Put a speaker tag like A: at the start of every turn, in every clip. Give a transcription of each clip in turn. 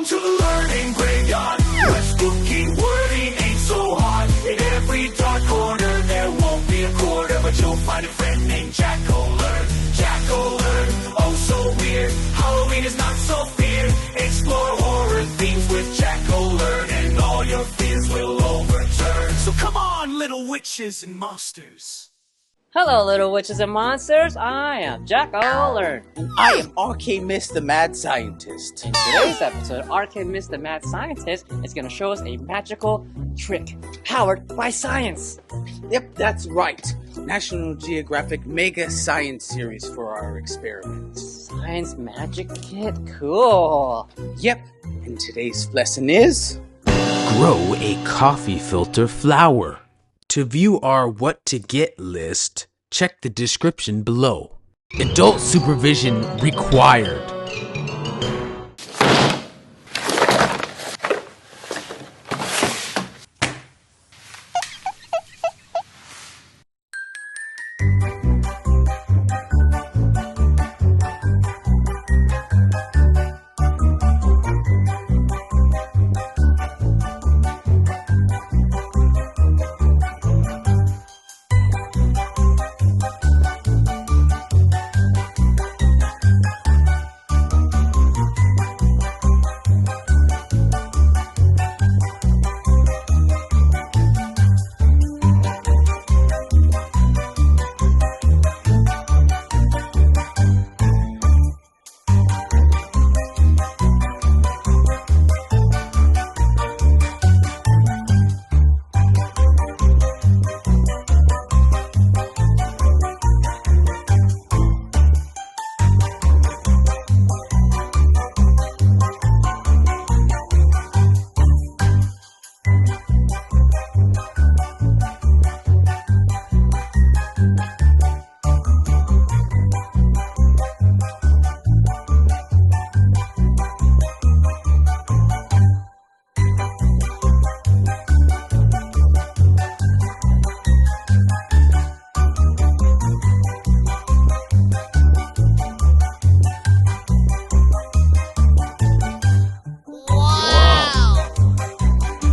A: Welcome to the learning graveyard. What's cooking wording ain't so hard. In every dark corner there won't be a quarter, but you'll find a friend named Jack-O-Learn. Jack-O-Learn, oh so weird. Halloween is not so feared. Explore horror themes with Jack-O-Learn, and all your fears will overturn. So come on, little witches and monsters.
B: Hello, little witches and monsters. I am Jack-O-Learn.
C: I am Myst, the mad scientist.
B: In today's episode, Myst, the mad scientist, is going to show us a magical trick powered by science.
C: Yep, that's right. National Geographic Mega Science Series for our experiments.
B: Science magic kit? Cool.
C: Yep, and today's lesson is...
D: Grow a coffee filter flower. To view our What to Get list, check the description below. Adult supervision required.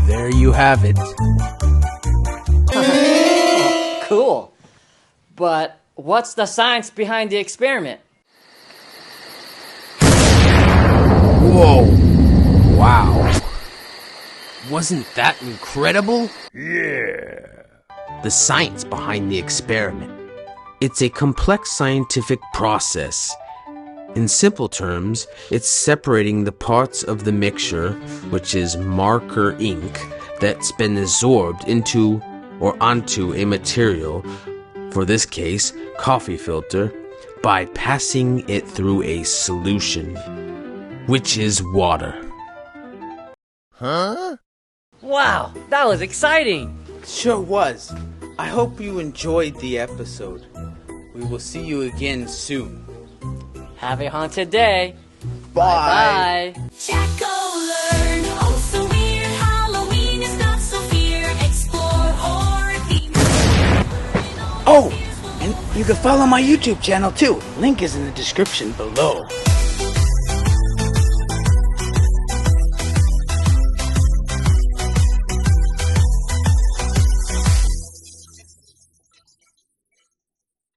D: There you have it.
B: Cool. But what's the science behind the experiment?
D: Whoa. Wow. Wasn't that incredible?
A: Yeah.
D: The science behind the experiment. It's a complex scientific process. In simple terms, it's separating the parts of the mixture, which is marker ink, that's been absorbed into or onto a material, for this case, coffee filter, by passing it through a solution, which is water.
C: Huh?
B: Wow, that was exciting.
C: Sure was. I hope you enjoyed the episode. We will see you again soon.
B: Have a haunted day.
C: Bye.
B: Bye.
E: Jack-O-Learn, oh so weird. Halloween is not so fear. Explore horror themes.
C: Oh, and you can follow my YouTube channel too. Link is in the description below.